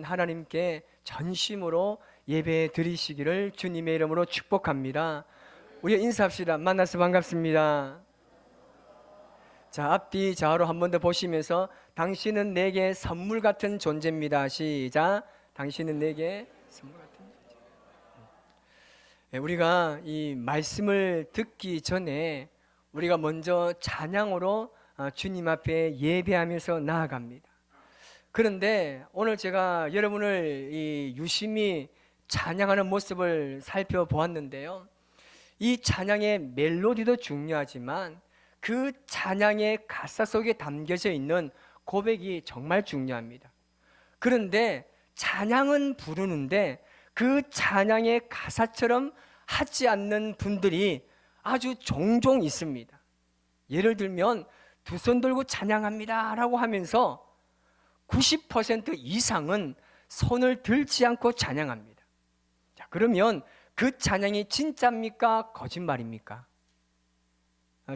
하나님께 전심으로 예배 드리시기를 주님의 이름으로 축복합니다. 우리 인사합시다. 만나서 반갑습니다. 자, 앞뒤 좌우로 한 번 더 보시면서 당신은 내게 선물 같은 존재입니다. 시작. 당신은 내게 선물 같은 존재. 우리가 이 말씀을 듣기 전에 우리가 먼저 찬양으로 주님 앞에 예배하면서 나아갑니다. 그런데 오늘 제가 여러분을 유심히 찬양하는 모습을 살펴보았는데요, 이 찬양의 멜로디도 중요하지만 그 찬양의 가사 속에 담겨져 있는 고백이 정말 중요합니다. 그런데 찬양은 부르는데 그 찬양의 가사처럼 하지 않는 분들이 아주 종종 있습니다. 예를 들면 두 손 들고 찬양합니다 라고 하면서 90% 이상은 손을 들지 않고 찬양합니다. 자, 그러면 그 찬양이 진짜입니까? 거짓말입니까?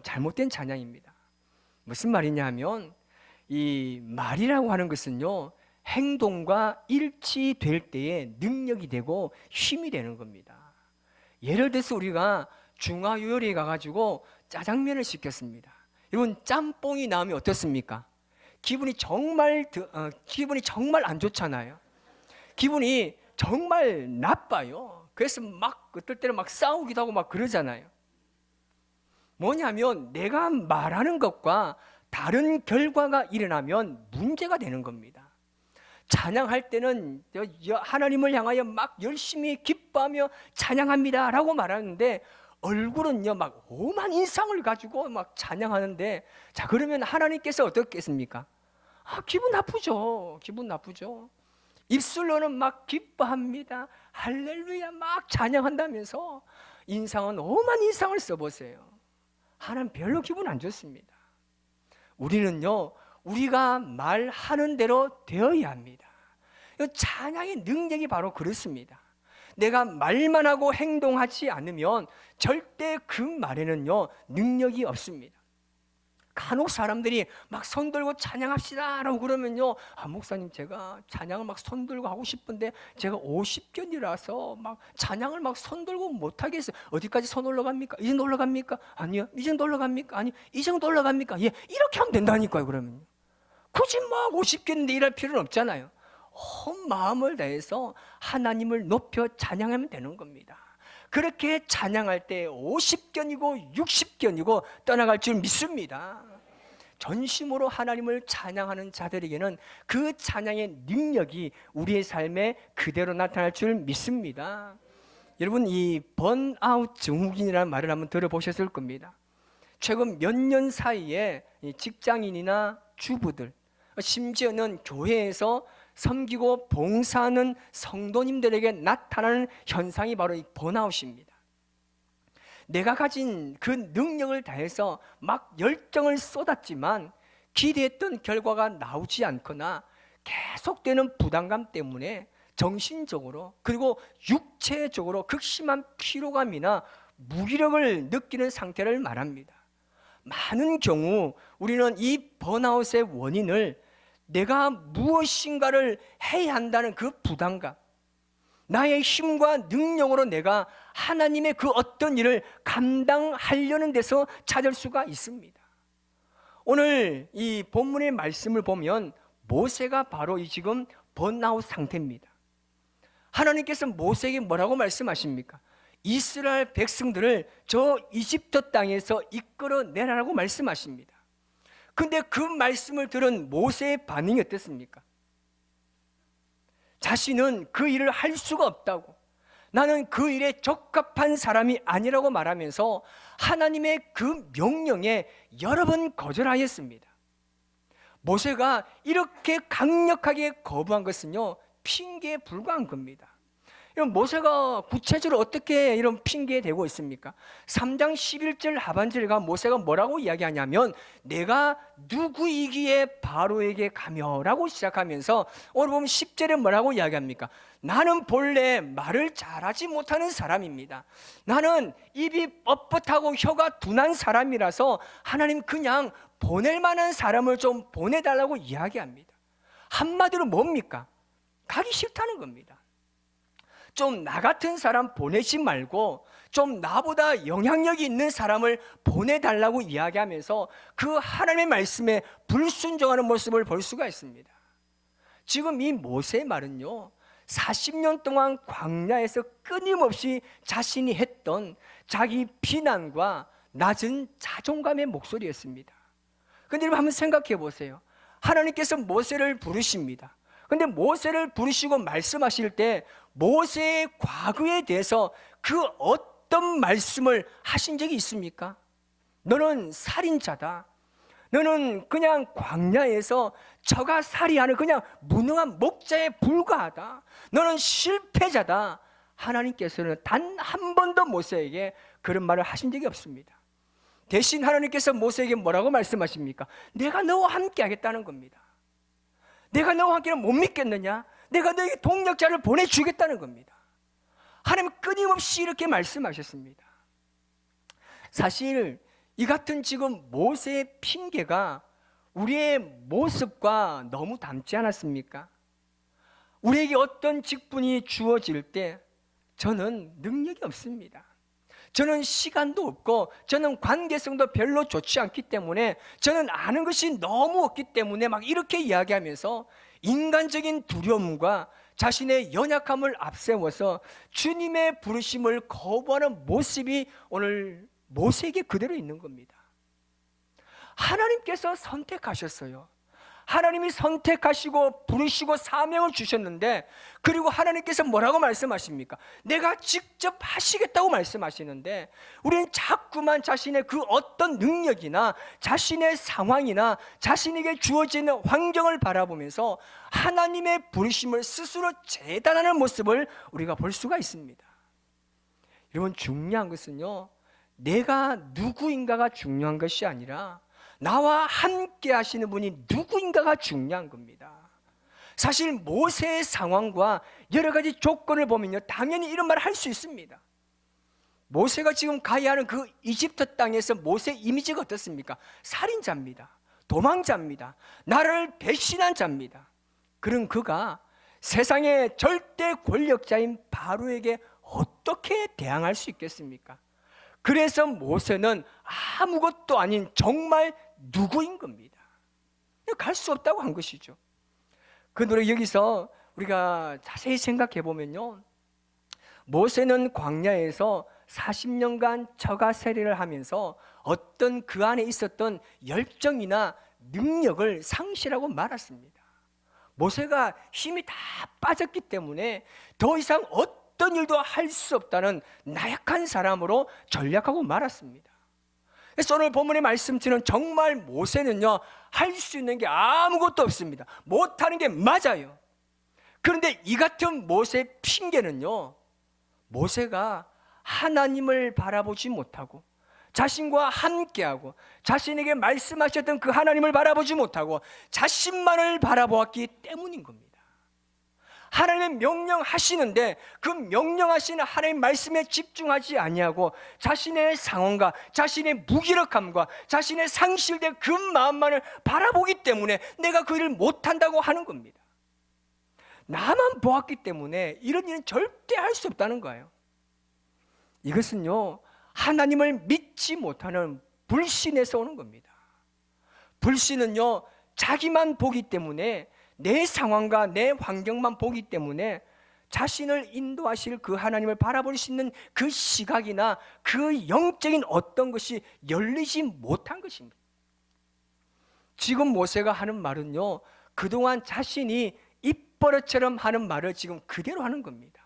잘못된 찬양입니다. 무슨 말이냐 하면, 이 말이라고 하는 것은요, 행동과 일치될 때에 능력이 되고 힘이 되는 겁니다. 예를 들어서 우리가 중화요리에 가가지고 짜장면을 시켰습니다. 여러분, 짬뽕이 나오면 어떻습니까? 기분이 정말 안 좋잖아요. 기분이 정말 나빠요. 그래서 막 어떨 때는 막 싸우기도 하고 막 그러잖아요. 뭐냐면 내가 말하는 것과 다른 결과가 일어나면 문제가 되는 겁니다. 찬양할 때는 하나님을 향하여 막 열심히 기뻐하며 찬양합니다 라고 말하는데 얼굴은요 막 오만 인상을 가지고 막 찬양하는데, 자, 그러면 하나님께서 어떻겠습니까? 기분 나쁘죠. 기분 나쁘죠. 입술로는 막 기뻐합니다, 할렐루야 막 찬양한다면서 인상은 오만 인상을 써보세요. 하나님 별로 기분 안 좋습니다. 우리는요, 우리가 말하는 대로 되어야 합니다. 찬양의 능력이 바로 그렇습니다. 내가 말만 하고 행동하지 않으면 절대 그 말에는요 능력이 없습니다. 간혹 사람들이 막 손 들고 찬양합시다 라고 그러면요, 목사님 제가 찬양을 막 손 들고 하고 싶은데 제가 50견이라서 막 찬양을 막 손 들고 못하겠어요. 어디까지 손 올라갑니까? 이 정도 올라갑니까? 아니요. 이 정도 올라갑니까? 아니, 이 정도 올라갑니까? 예, 이렇게 하면 된다니까요. 그러면요, 굳이 막 50견인데 일할 필요는 없잖아요. 온 마음을 다해서 하나님을 높여 찬양하면 되는 겁니다. 그렇게 찬양할 때 50견이고 60견이고 떠나갈 줄 믿습니다. 전심으로 하나님을 찬양하는 자들에게는 그 찬양의 능력이 우리의 삶에 그대로 나타날 줄 믿습니다. 여러분, 이 번아웃 증후군이라는 말을 한번 들어보셨을 겁니다. 최근 몇 년 사이에 직장인이나 주부들, 심지어는 교회에서 섬기고 봉사하는 성도님들에게 나타나는 현상이 바로 이 번아웃입니다. 내가 가진 그 능력을 다해서 막 열정을 쏟았지만 기대했던 결과가 나오지 않거나 계속되는 부담감 때문에 정신적으로 그리고 육체적으로 극심한 피로감이나 무기력을 느끼는 상태를 말합니다. 많은 경우 우리는 이 번아웃의 원인을 내가 무엇인가를 해야 한다는 그 부담감, 나의 힘과 능력으로 내가 하나님의 그 어떤 일을 감당하려는 데서 찾을 수가 있습니다. 오늘 이 본문의 말씀을 보면 모세가 바로 이 지금 번아웃 상태입니다. 하나님께서 모세에게 뭐라고 말씀하십니까? 이스라엘 백성들을 저 이집트 땅에서 이끌어내라라고 말씀하십니다. 근데 그 말씀을 들은 모세의 반응이 어땠습니까? 자신은 그 일을 할 수가 없다고, 나는 그 일에 적합한 사람이 아니라고 말하면서 하나님의 그 명령에 여러 번 거절하였습니다. 모세가 이렇게 강력하게 거부한 것은요, 핑계에 불과한 겁니다. 모세가 구체적으로 어떻게 이런 핑계에 대고 있습니까? 3장 11절 하반절과 모세가 뭐라고 이야기하냐면, 내가 누구이기에 바로에게 가며 라고 시작하면서 오늘 보면 10절에 뭐라고 이야기합니까? 나는 본래 말을 잘하지 못하는 사람입니다. 나는 입이 뻣뻣하고 혀가 둔한 사람이라서 하나님 그냥 보낼 만한 사람을 좀 보내달라고 이야기합니다. 한마디로 뭡니까? 가기 싫다는 겁니다. 좀 나 같은 사람 보내지 말고 좀 나보다 영향력이 있는 사람을 보내달라고 이야기하면서 그 하나님의 말씀에 불순종하는 모습을 볼 수가 있습니다. 지금 이 모세의 말은요, 40년 동안 광야에서 끊임없이 자신이 했던 자기 비난과 낮은 자존감의 목소리였습니다. 그런데 여러분 한번 생각해 보세요. 하나님께서 모세를 부르십니다. 그런데 모세를 부르시고 말씀하실 때 모세의 과거에 대해서 그 어떤 말씀을 하신 적이 있습니까? 너는 살인자다. 너는 그냥 광야에서 처가살이하는 그냥 무능한 목자에 불과하다. 너는 실패자다. 하나님께서는 단 한 번도 모세에게 그런 말을 하신 적이 없습니다. 대신 하나님께서 모세에게 뭐라고 말씀하십니까? 내가 너와 함께 하겠다는 겁니다. 내가 너와 함께는 못 믿겠느냐? 내가 너에게 동력자를 보내주겠다는 겁니다. 하나님은 끊임없이 이렇게 말씀하셨습니다. 사실 이 같은 지금 모세의 핑계가 우리의 모습과 너무 닮지 않았습니까? 우리에게 어떤 직분이 주어질 때 저는 능력이 없습니다. 저는 시간도 없고 저는 관계성도 별로 좋지 않기 때문에 저는 아는 것이 너무 없기 때문에 막 이렇게 이야기하면서 인간적인 두려움과 자신의 연약함을 앞세워서 주님의 부르심을 거부하는 모습이 오늘 모세에게 그대로 있는 겁니다. 하나님께서 선택하셨어요. 하나님이 선택하시고 부르시고 사명을 주셨는데, 그리고 하나님께서 뭐라고 말씀하십니까? 내가 직접 하시겠다고 말씀하시는데 우리는 자꾸만 자신의 그 어떤 능력이나 자신의 상황이나 자신에게 주어지는 환경을 바라보면서 하나님의 부르심을 스스로 재단하는 모습을 우리가 볼 수가 있습니다. 여러분, 중요한 것은요, 내가 누구인가가 중요한 것이 아니라 나와 함께 하시는 분이 누구인가가 중요한 겁니다. 사실 모세의 상황과 여러 가지 조건을 보면요, 당연히 이런 말을 할 수 있습니다. 모세가 지금 가야 하는 그 이집트 땅에서 모세 이미지가 어떻습니까? 살인자입니다. 도망자입니다. 나를 배신한 자입니다. 그런 그가 세상의 절대 권력자인 바로에게 어떻게 대항할 수 있겠습니까? 그래서 모세는 아무것도 아닌 정말 누구인 겁니다. 갈 수 없다고 한 것이죠. 그런데 여기서 우리가 자세히 생각해 보면요, 모세는 광야에서 40년간 처가살이를 하면서 어떤 그 안에 있었던 열정이나 능력을 상실하고 말았습니다. 모세가 힘이 다 빠졌기 때문에 더 이상 어떤 일도 할 수 없다는 나약한 사람으로 전락하고 말았습니다. 그래서 오늘 본문의 말씀처럼 정말 모세는요, 할 수 있는 게 아무것도 없습니다. 못하는 게 맞아요. 그런데 이 같은 모세의 핑계는요, 모세가 하나님을 바라보지 못하고 자신과 함께하고 자신에게 말씀하셨던 그 하나님을 바라보지 못하고 자신만을 바라보았기 때문인 겁니다. 하나님의 명령하시는데 그 명령하시는 하나님의 말씀에 집중하지 아니하고 자신의 상황과 자신의 무기력함과 자신의 상실된 그 마음만을 바라보기 때문에 내가 그 일을 못한다고 하는 겁니다. 나만 보았기 때문에 이런 일은 절대 할 수 없다는 거예요. 이것은요, 하나님을 믿지 못하는 불신에서 오는 겁니다. 불신은요, 자기만 보기 때문에, 내 상황과 내 환경만 보기 때문에 자신을 인도하실 그 하나님을 바라볼 수 있는 그 시각이나 그 영적인 어떤 것이 열리지 못한 것입니다. 지금 모세가 하는 말은요, 그동안 자신이 입버릇처럼 하는 말을 지금 그대로 하는 겁니다.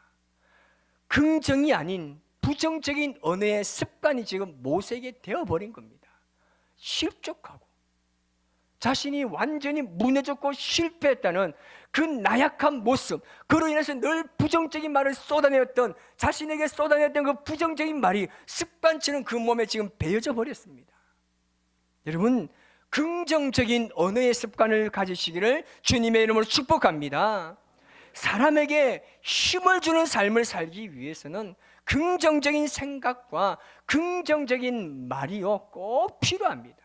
긍정이 아닌 부정적인 언어의 습관이 지금 모세에게 되어버린 겁니다. 실족하고 자신이 완전히 무너졌고 실패했다는 그 나약한 모습, 그로 인해서 늘 부정적인 말을 쏟아내었던, 자신에게 쏟아내었던 그 부정적인 말이 습관처럼 그 몸에 지금 배어져 버렸습니다. 여러분, 긍정적인 언어의 습관을 가지시기를 주님의 이름으로 축복합니다. 사람에게 힘을 주는 삶을 살기 위해서는 긍정적인 생각과 긍정적인 말이요, 꼭 필요합니다.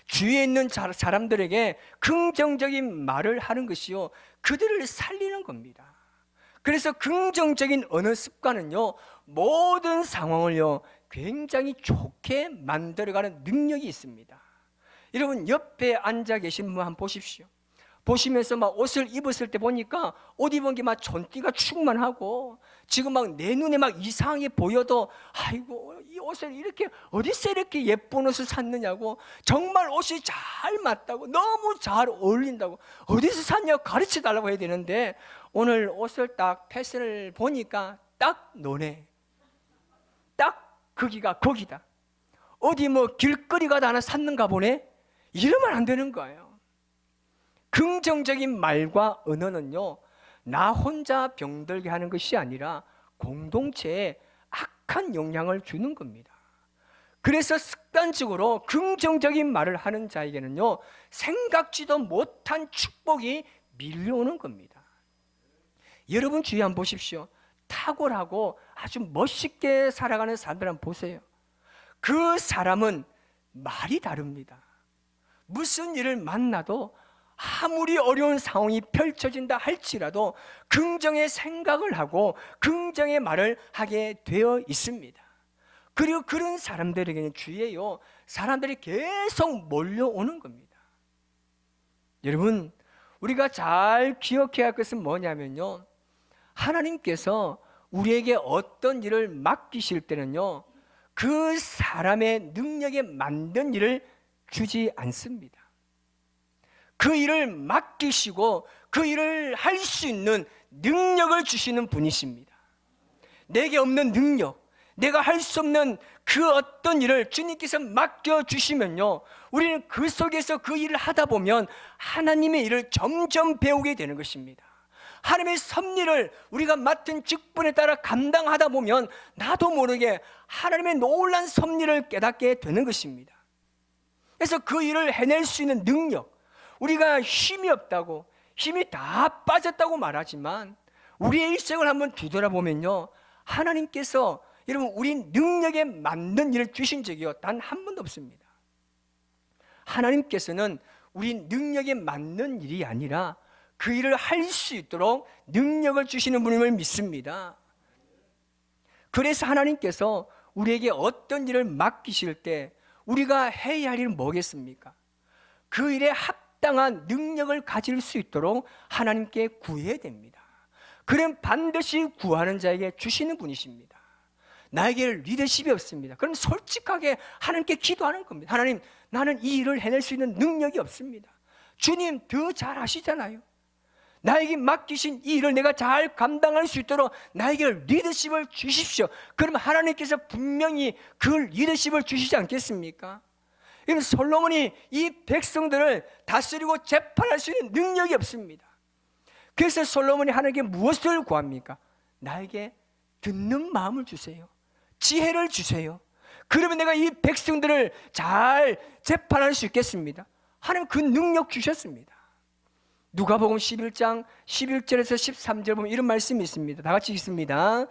주위에 있는 사람들에게 긍정적인 말을 하는 것이요, 그들을 살리는 겁니다. 그래서 긍정적인 언어 습관은요, 모든 상황을요 굉장히 좋게 만들어가는 능력이 있습니다. 여러분, 옆에 앉아 계신 분 한번 보십시오. 보시면서 막 옷을 입었을 때 보니까 옷 입은 게 막 촌티가 충만하고, 지금 막 내 눈에 막 이상하게 보여도 아이고 이 옷을 이렇게 어디서 이렇게 예쁜 옷을 샀느냐고, 정말 옷이 잘 맞다고, 너무 잘 어울린다고, 어디서 샀냐고 가르쳐 달라고 해야 되는데, 오늘 옷을 딱 패션을 보니까 딱 너네, 딱 거기가 거기다, 어디 뭐 길거리 가다 하나 샀는가 보네, 이러면 안 되는 거예요. 긍정적인 말과 언어는요, 나 혼자 병들게 하는 것이 아니라 공동체에 악한 영향을 주는 겁니다. 그래서 습관적으로 긍정적인 말을 하는 자에게는요, 생각지도 못한 축복이 밀려오는 겁니다. 여러분 주위 한번 보십시오. 탁월하고 아주 멋있게 살아가는 사람들 한번 보세요. 그 사람은 말이 다릅니다. 무슨 일을 만나도 아무리 어려운 상황이 펼쳐진다 할지라도 긍정의 생각을 하고 긍정의 말을 하게 되어 있습니다. 그리고 그런 사람들에게는 주위에요, 사람들이 계속 몰려오는 겁니다. 여러분, 우리가 잘 기억해야 할 것은 뭐냐면요, 하나님께서 우리에게 어떤 일을 맡기실 때는요, 그 사람의 능력에 맞는 일을 주지 않습니다. 그 일을 맡기시고 그 일을 할 수 있는 능력을 주시는 분이십니다. 내게 없는 능력, 내가 할 수 없는 그 어떤 일을 주님께서 맡겨주시면요, 우리는 그 속에서 그 일을 하다 보면 하나님의 일을 점점 배우게 되는 것입니다. 하나님의 섭리를 우리가 맡은 직분에 따라 감당하다 보면 나도 모르게 하나님의 놀라운 섭리를 깨닫게 되는 것입니다. 그래서 그 일을 해낼 수 있는 능력, 우리가 힘이 없다고, 힘이 다 빠졌다고 말하지만 우리의 일생을 한번 뒤돌아보면요, 하나님께서 여러분 우리 능력에 맞는 일을 주신 적이요 단 한 번도 없습니다. 하나님께서는 우리 능력에 맞는 일이 아니라 그 일을 할 수 있도록 능력을 주시는 분임을 믿습니다. 그래서 하나님께서 우리에게 어떤 일을 맡기실 때 우리가 해야 할 일은 뭐겠습니까? 그 일에 합당한 능력을 가질 수 있도록 하나님께 구해야 됩니다. 그럼 반드시 구하는 자에게 주시는 분이십니다. 나에게 리더십이 없습니다. 그럼 솔직하게 하나님께 기도하는 겁니다. 하나님, 나는 이 일을 해낼 수 있는 능력이 없습니다. 주님 더 잘 아시잖아요. 나에게 맡기신 이 일을 내가 잘 감당할 수 있도록 나에게 리더십을 주십시오. 그러면 하나님께서 분명히 그 리더십을 주시지 않겠습니까? 솔로몬이 이 백성들을 다스리고 재판할 수 있는 능력이 없습니다. 그래서 솔로몬이 하나님께 무엇을 구합니까? 나에게 듣는 마음을 주세요. 지혜를 주세요. 그러면 내가 이 백성들을 잘 재판할 수 있겠습니다. 하나님 그 능력 주셨습니다. 누가복음 11장 11절에서 13절 보면 이런 말씀이 있습니다. 다 같이 읽습니다.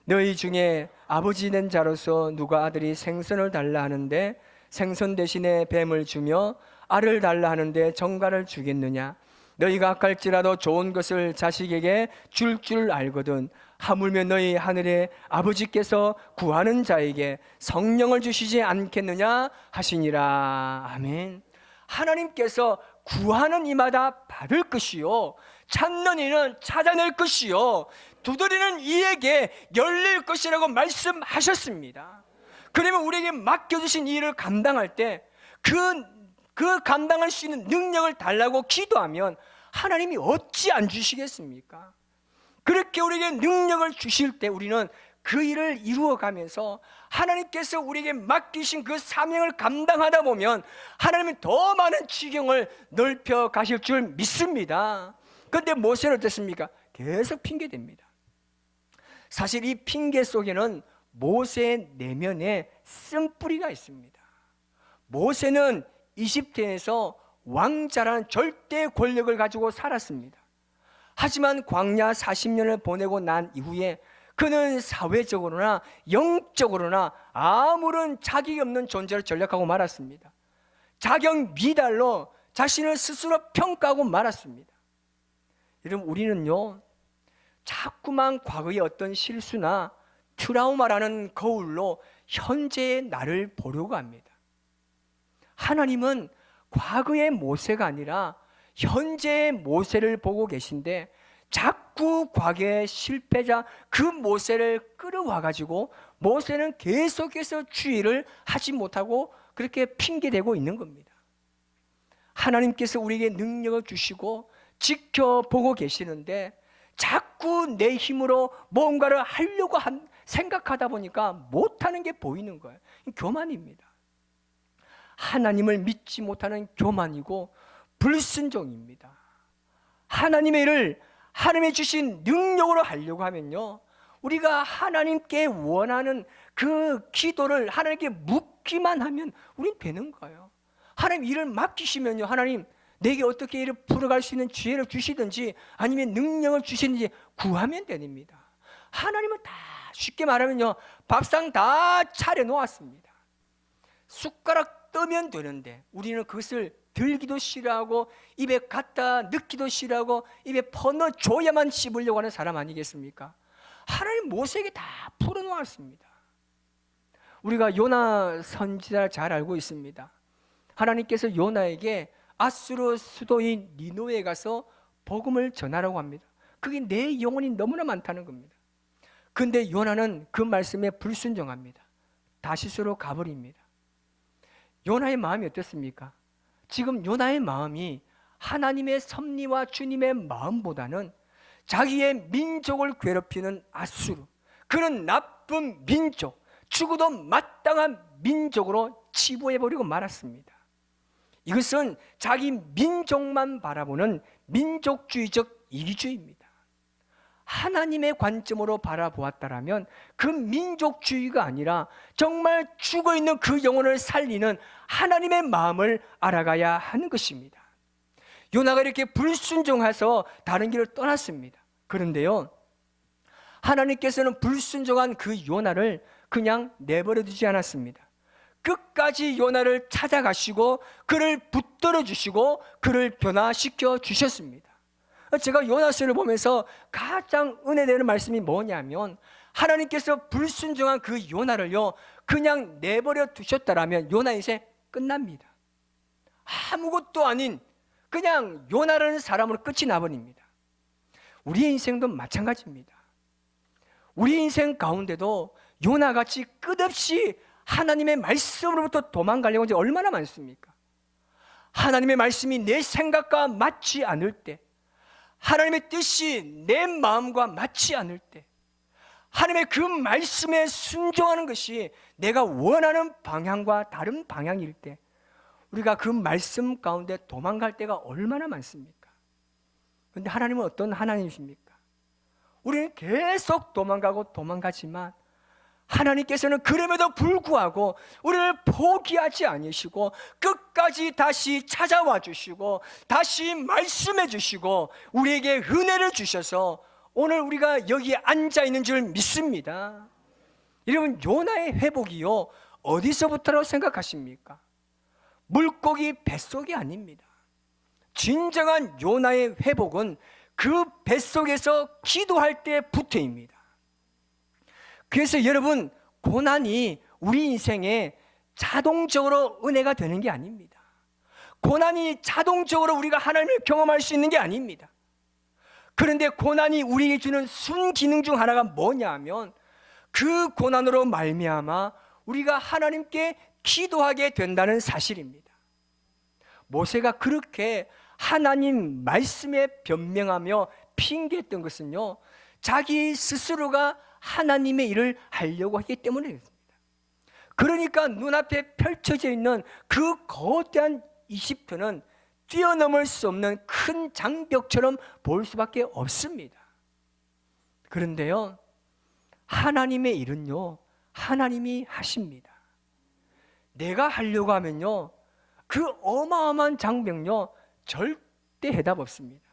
너희 중에 아버지 된 자로서 누가 아들이 생선을 달라 하는데 생선 대신에 뱀을 주며 알을 달라 하는데 정갈을 주겠느냐? 너희가 악할지라도 좋은 것을 자식에게 줄 알거든 하물며 너희 하늘의 아버지께서 구하는 자에게 성령을 주시지 않겠느냐 하시니라. 아멘. 하나님께서 구하는 이마다 받을 것이요 찾는 이는 찾아낼 것이요 두드리는 이에게 열릴 것이라고 말씀하셨습니다. 그러면 우리에게 맡겨주신 이 일을 감당할 때 그 감당할 수 있는 능력을 달라고 기도하면 하나님이 어찌 안 주시겠습니까? 그렇게 우리에게 능력을 주실 때 우리는 그 일을 이루어가면서 하나님께서 우리에게 맡기신 그 사명을 감당하다 보면 하나님은 더 많은 지경을 넓혀 가실 줄 믿습니다. 그런데 모세는 어떻습니까? 계속 핑계댑니다. 사실 이 핑계 속에는 모세의 내면에 쓴뿌리가 있습니다. 모세는 이집트에서 왕자라는 절대 권력을 가지고 살았습니다. 하지만 광야 40년을 보내고 난 이후에 그는 사회적으로나 영적으로나 아무런 자격이 없는 존재로 전락하고 말았습니다. 자격 미달로 자신을 스스로 평가하고 말았습니다. 여러분, 우리는요 자꾸만 과거의 어떤 실수나 트라우마라는 거울로 현재의 나를 보려고 합니다. 하나님은 과거의 모세가 아니라 현재의 모세를 보고 계신데 자꾸 과거의 실패자 그 모세를 끌어와 가지고 모세는 계속해서 주의를 하지 못하고 그렇게 핑계대고 있는 겁니다. 하나님께서 우리에게 능력을 주시고 지켜보고 계시는데 자꾸 내 힘으로 뭔가를 하려고 생각하다 보니까 못하는 게 보이는 거예요. 교만입니다. 하나님을 믿지 못하는 교만이고 불순종입니다. 하나님의 일을 하나님이 주신 능력으로 하려고 하면요, 우리가 하나님께 원하는 그 기도를 하나님께 묻기만 하면 우린 되는 거예요. 하나님 일을 맡기시면요, 하나님 내게 어떻게 일을 풀어갈 수 있는 지혜를 주시든지 아니면 능력을 주시든지 구하면 됩니다. 하나님은 다 쉽게 말하면요, 밥상 다 차려놓았습니다. 숟가락 뜨면 되는데 우리는 그것을 들기도 싫어하고 입에 갖다 넣기도 싫어하고 입에 퍼넣어줘야만 씹으려고 하는 사람 아니겠습니까? 하나님 모세에게 다 풀어놓았습니다. 우리가 요나 선지자를 잘 알고 있습니다. 하나님께서 요나에게 아수르 수도인 니느웨에 가서 복음을 전하라고 합니다. 그게 내 영혼이 너무나 많다는 겁니다. 그런데 요나는 그 말씀에 불순종합니다. 다시스로 가버립니다. 요나의 마음이 어떻습니까? 지금 요나의 마음이 하나님의 섭리와 주님의 마음보다는 자기의 민족을 괴롭히는 아수르, 그런 나쁜 민족, 죽어도 마땅한 민족으로 치부해버리고 말았습니다. 이것은 자기 민족만 바라보는 민족주의적 이기주의입니다. 하나님의 관점으로 바라보았다라면 그 민족주의가 아니라 정말 죽어있는 그 영혼을 살리는 하나님의 마음을 알아가야 하는 것입니다. 요나가 이렇게 불순종해서 다른 길을 떠났습니다. 그런데요, 하나님께서는 불순종한 그 요나를 그냥 내버려 두지 않았습니다. 끝까지 요나를 찾아가시고 그를 붙들어 주시고 그를 변화시켜 주셨습니다. 제가 요나서를 보면서 가장 은혜되는 말씀이 뭐냐면, 하나님께서 불순종한 그 요나를요 그냥 내버려 두셨다라면 요나 인생 끝납니다. 아무것도 아닌 그냥 요나라는 사람으로 끝이 나버립니다. 우리의 인생도 마찬가지입니다. 우리 인생 가운데도 요나같이 끝없이 하나님의 말씀으로부터 도망가려고 하는 게 얼마나 많습니까? 하나님의 말씀이 내 생각과 맞지 않을 때, 하나님의 뜻이 내 마음과 맞지 않을 때, 하나님의 그 말씀에 순종하는 것이 내가 원하는 방향과 다른 방향일 때 우리가 그 말씀 가운데 도망갈 때가 얼마나 많습니까? 그런데 하나님은 어떤 하나님이십니까? 우리는 계속 도망가지만 하나님께서는 그럼에도 불구하고 우리를 포기하지 않으시고 끝까지 다시 찾아와 주시고 다시 말씀해 주시고 우리에게 은혜를 주셔서 오늘 우리가 여기 앉아 있는 줄 믿습니다. 여러분, 요나의 회복이요 어디서부터라고 생각하십니까? 물고기 뱃속이 아닙니다. 진정한 요나의 회복은 그 뱃속에서 기도할 때부터입니다. 그래서 여러분, 고난이 우리 인생에 자동적으로 은혜가 되는 게 아닙니다. 고난이 자동적으로 우리가 하나님을 경험할 수 있는 게 아닙니다. 그런데 고난이 우리에게 주는 순기능 중 하나가 뭐냐 하면 그 고난으로 말미암아 우리가 하나님께 기도하게 된다는 사실입니다. 모세가 그렇게 하나님 말씀에 변명하며 핑계했던 것은요, 자기 스스로가 하나님의 일을 하려고 하기 때문입니다. 그러니까 눈앞에 펼쳐져 있는 그 거대한 이집트는 뛰어넘을 수 없는 큰 장벽처럼 보일 수밖에 없습니다. 그런데요, 하나님의 일은요 하나님이 하십니다. 내가 하려고 하면요 그 어마어마한 장벽요 절대 해답 없습니다.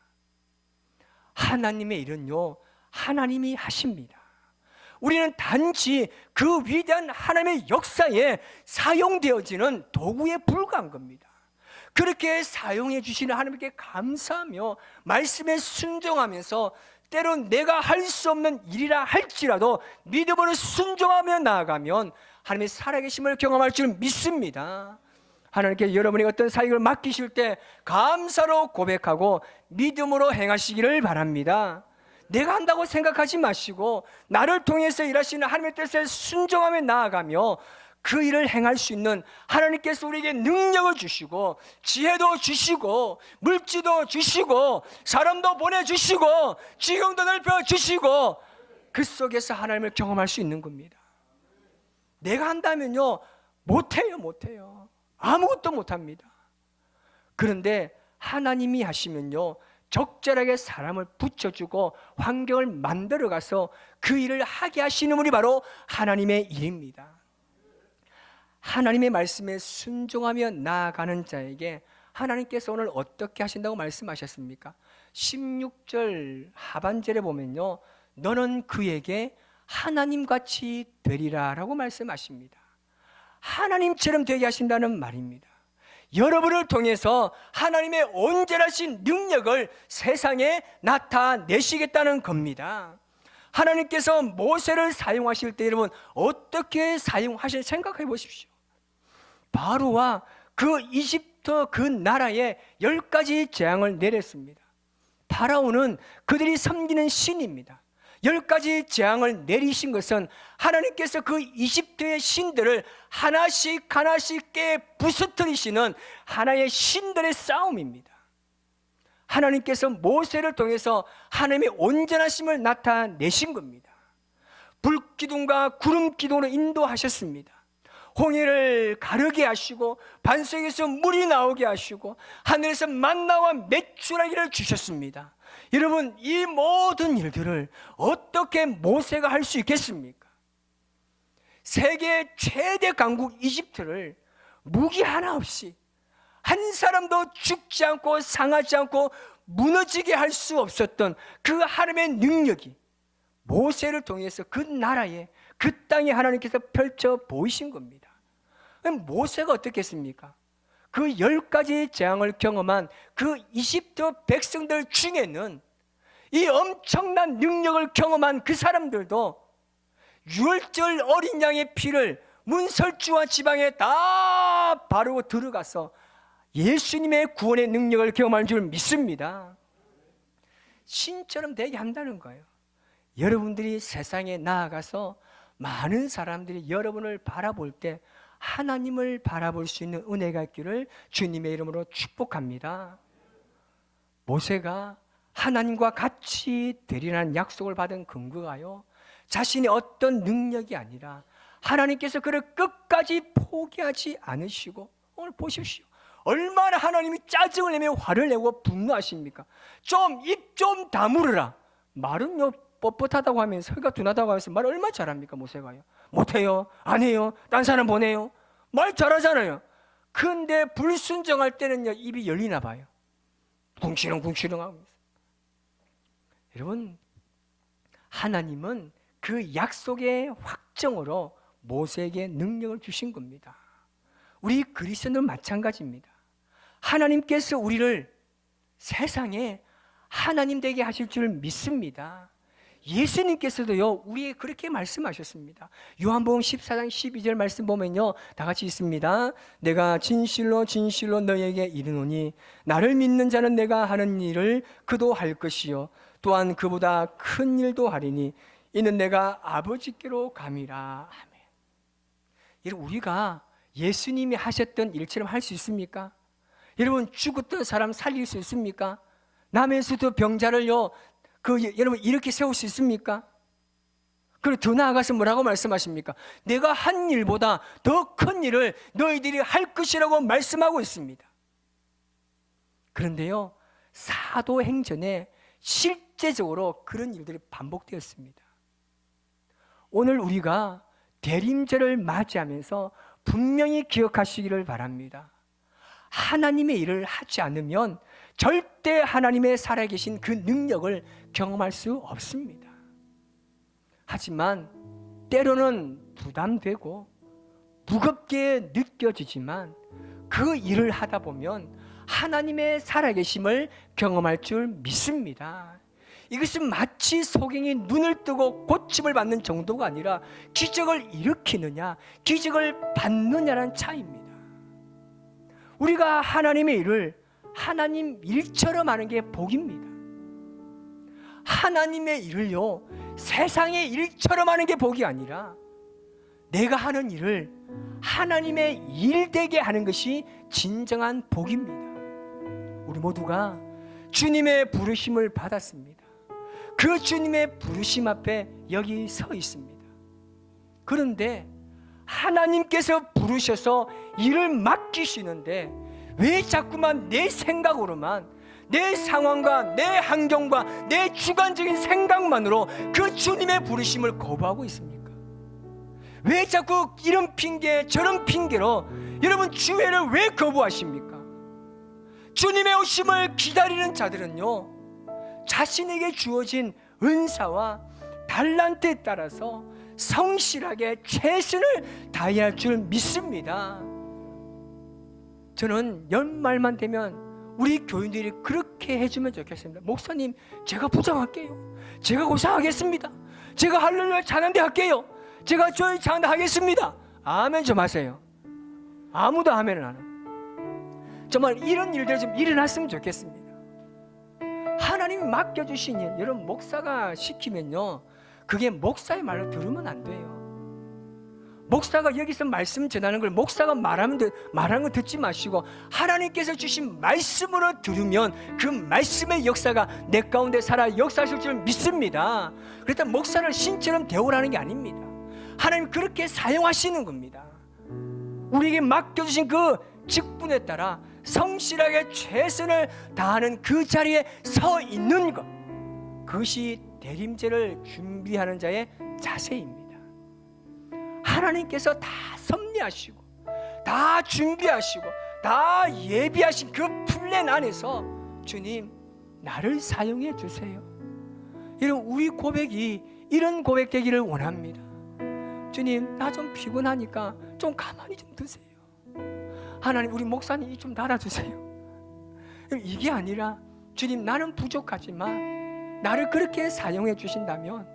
하나님의 일은요 하나님이 하십니다. 우리는 단지 그 위대한 하나님의 역사에 사용되어지는 도구에 불과한 겁니다. 그렇게 사용해 주시는 하나님께 감사하며 말씀에 순종하면서 때론 내가 할 수 없는 일이라 할지라도 믿음으로 순종하며 나아가면 하나님의 살아계심을 경험할 줄 믿습니다. 하나님께 여러분이 어떤 사역을 맡기실 때 감사로 고백하고 믿음으로 행하시기를 바랍니다. 내가 한다고 생각하지 마시고 나를 통해서 일하시는 하나님의 뜻에 순종하며 나아가며 그 일을 행할 수 있는 하나님께서 우리에게 능력을 주시고 지혜도 주시고 물질도 주시고 사람도 보내주시고 지경도 넓혀주시고 그 속에서 하나님을 경험할 수 있는 겁니다. 내가 한다면요 못해요. 아무것도 못합니다. 그런데 하나님이 하시면요 적절하게 사람을 붙여주고 환경을 만들어가서 그 일을 하게 하시는 분이 바로 하나님의 일입니다. 하나님의 말씀에 순종하며 나아가는 자에게 하나님께서 오늘 어떻게 하신다고 말씀하셨습니까? 16절 하반절에 보면요 너는 그에게 하나님같이 되리라 라고 말씀하십니다. 하나님처럼 되게 하신다는 말입니다. 여러분을 통해서 하나님의 온전하신 능력을 세상에 나타내시겠다는 겁니다. 하나님께서 모세를 사용하실 때 여러분 어떻게 사용하실지 생각해 보십시오. 바로와 그 이집트 그 나라에 10가지 재앙을 내렸습니다. 파라오는 그들이 섬기는 신입니다. 10가지 재앙을 내리신 것은 하나님께서 그 이집트의 신들을 하나씩 깨 부수뜨리시는 하나의 신들의 싸움입니다. 하나님께서 모세를 통해서 하나님의 온전하심을 나타내신 겁니다. 불기둥과 구름기둥으로 인도하셨습니다. 홍해를 가르게 하시고 반석에서 물이 나오게 하시고 하늘에서 만나와 메추라기를 주셨습니다. 여러분 이 모든 일들을 어떻게 모세가 할 수 있겠습니까? 세계 최대 강국 이집트를 무기 하나 없이 한 사람도 죽지 않고 상하지 않고 무너지게 할 수 없었던 그 하나님의 능력이 모세를 통해서 그 나라에 그 땅에 하나님께서 펼쳐 보이신 겁니다. 모세가 어떻게 했습니까? 그 10가지 재앙을 경험한 그 이집트 백성들 중에는 이 엄청난 능력을 경험한 그 사람들도 유월절 어린 양의 피를 문설주와 지방에 다 바르고 들어가서 예수님의 구원의 능력을 경험하는 줄 믿습니다. 신처럼 되게 한다는 거예요. 여러분들이 세상에 나아가서 많은 사람들이 여러분을 바라볼 때 하나님을 바라볼 수 있는 은혜가 있기를 주님의 이름으로 축복합니다. 모세가 하나님과 같이 되리라는 약속을 받은 근거가요 자신의 어떤 능력이 아니라 하나님께서 그를 끝까지 포기하지 않으시고 오늘 보십시오. 얼마나 하나님이 짜증을 내며 화를 내고 분노하십니까? 좀 입 좀 다물으라. 말은요 뻣뻣하다고 하면서 혀가 둔하다고 하면서 말 얼마나 잘합니까 모세가요? 못해요, 안 해요, 딴 사람 보내요. 말 잘하잖아요. 근데 불순종할 때는요 입이 열리나 봐요. 궁시렁궁시렁 하고 있어요. 여러분 하나님은 그 약속의 확정으로 모세에게 능력을 주신 겁니다. 우리 그리스도는 마찬가지입니다. 하나님께서 우리를 세상에 하나님 되게 하실 줄 믿습니다. 예수님께서도요 우리에게 그렇게 말씀하셨습니다. 요한복음 14장 12절 말씀 보면요 다 같이 있습니다. 내가 진실로 너희에게 이르노니 나를 믿는 자는 내가 하는 일을 그도 할 것이요 또한 그보다 큰 일도 하리니 이는 내가 아버지께로 감이라. 아멘. 여러분 우리가 예수님이 하셨던 일처럼 할 수 있습니까? 여러분 죽었던 사람 살릴 수 있습니까? 남에서도 병자를요 여러분 이렇게 세울 수 있습니까? 그리고 더 나아가서 뭐라고 말씀하십니까? 내가 한 일보다 더 큰 일을 너희들이 할 것이라고 말씀하고 있습니다. 그런데요 사도행전에 실제적으로 그런 일들이 반복되었습니다. 오늘 우리가 대림절을 맞이하면서 분명히 기억하시기를 바랍니다. 하나님의 일을 하지 않으면 절대 하나님의 살아계신 그 능력을 경험할 수 없습니다. 하지만 때로는 부담되고 무겁게 느껴지지만 그 일을 하다 보면 하나님의 살아계심을 경험할 줄 믿습니다. 이것은 마치 소경이 눈을 뜨고 고침을 받는 정도가 아니라 기적을 일으키느냐, 기적을 받느냐라는 차이입니다. 우리가 하나님의 일을 하나님 일처럼 하는 게 복입니다. 하나님의 일을요, 세상의 일처럼 하는 게 복이 아니라 내가 하는 일을 하나님의 일 되게 하는 것이 진정한 복입니다. 우리 모두가 주님의 부르심을 받았습니다. 그 주님의 부르심 앞에 여기 서 있습니다. 그런데 하나님께서 부르셔서 일을 맡기시는데 왜 자꾸만 내 생각으로만, 내 상황과 내 환경과 내 주관적인 생각만으로 그 주님의 부르심을 거부하고 있습니까? 왜 자꾸 이런 핑계 저런 핑계로 여러분 주회를 왜 거부하십니까? 주님의 오심을 기다리는 자들은요, 자신에게 주어진 은사와 달란트에 따라서 성실하게 최선을 다해야 할 줄 믿습니다. 저는 연말만 되면 우리 교인들이 그렇게 해주면 좋겠습니다. 목사님, 제가 부장할게요. 제가 고생하겠습니다. 제가 할렐루야 찬양대 할게요. 제가 저희 찬양대 하겠습니다. 아멘 좀 하세요. 아무도 아멘을 안 해요. 정말 이런 일들이 좀 일어났으면 좋겠습니다. 하나님이 맡겨주신 일, 여러분 목사가 시키면요, 그게 목사의 말로 들으면 안 돼요. 목사가 여기서 말씀 전하는 걸 목사가 말하는 걸 듣지 마시고 하나님께서 주신 말씀으로 들으면 그 말씀의 역사가 내 가운데 살아 역사하실 줄 믿습니다. 그렇다면 목사를 신처럼 대우라는 게 아닙니다. 하나님 그렇게 사용하시는 겁니다. 우리에게 맡겨주신 그 직분에 따라 성실하게 최선을 다하는 그 자리에 서 있는 것, 그것이 대림제를 준비하는 자의 자세입니다. 하나님께서 다 섭리하시고 다 준비하시고 다 예비하신 그 플랜 안에서 주님 나를 사용해 주세요. 이런 우리 고백이 이런 고백 되기를 원합니다. 주님, 나 좀 피곤하니까 좀 가만히 좀 두세요. 하나님, 우리 목사님 좀 달아주세요. 이게 아니라 주님, 나는 부족하지만 나를 그렇게 사용해 주신다면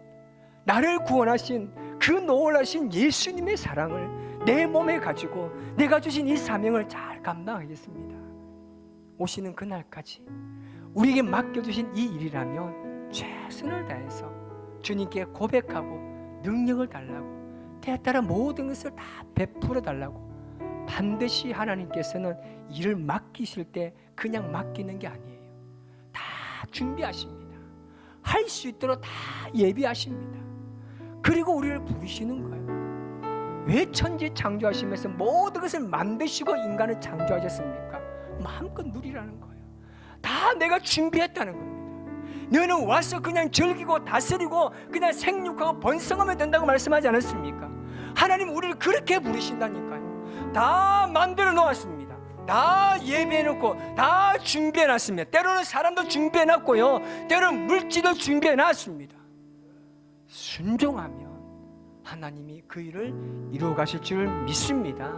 나를 구원하신 그 놀라신 예수님의 사랑을 내 몸에 가지고 내가 주신 이 사명을 잘 감당하겠습니다. 오시는 그날까지 우리에게 맡겨주신 이 일이라면 최선을 다해서 주님께 고백하고 능력을 달라고, 때에 따라 모든 것을 다 베풀어 달라고, 반드시 하나님께서는 일을 맡기실 때 그냥 맡기는 게 아니에요. 다 준비하십니다. 할 수 있도록 다 예비하십니다. 그리고 우리를 부르시는 거예요. 왜 천지 창조하시면서 모든 것을 만드시고 인간을 창조하셨습니까? 마음껏 누리라는 거예요. 다 내가 준비했다는 겁니다. 너는 와서 그냥 즐기고 다스리고 그냥 생육하고 번성하면 된다고 말씀하지 않았습니까? 하나님 우리를 그렇게 부르신다니까요. 다 만들어 놓았습니다. 다 예비해놓고 다 준비해놨습니다. 때로는 사람도 준비해놨고요, 때로는 물질도 준비해놨습니다. 순종하면 하나님이 그 일을 이루어 가실 줄 믿습니다.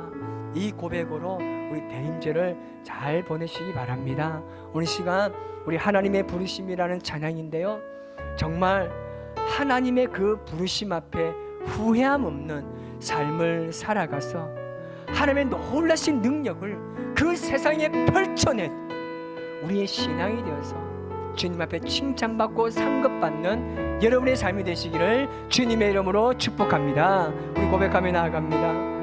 이 고백으로 우리 대림제를 잘 보내시기 바랍니다. 오늘 시간 우리 하나님의 부르심이라는 찬양인데요, 정말 하나님의 그 부르심 앞에 후회함 없는 삶을 살아가서 하나님의 놀라신 능력을 그 세상에 펼쳐낸 우리의 신앙이 되어서 주님 앞에 칭찬받고 상급받는 여러분의 삶이 되시기를 주님의 이름으로 축복합니다. 우리 고백하며 나아갑니다.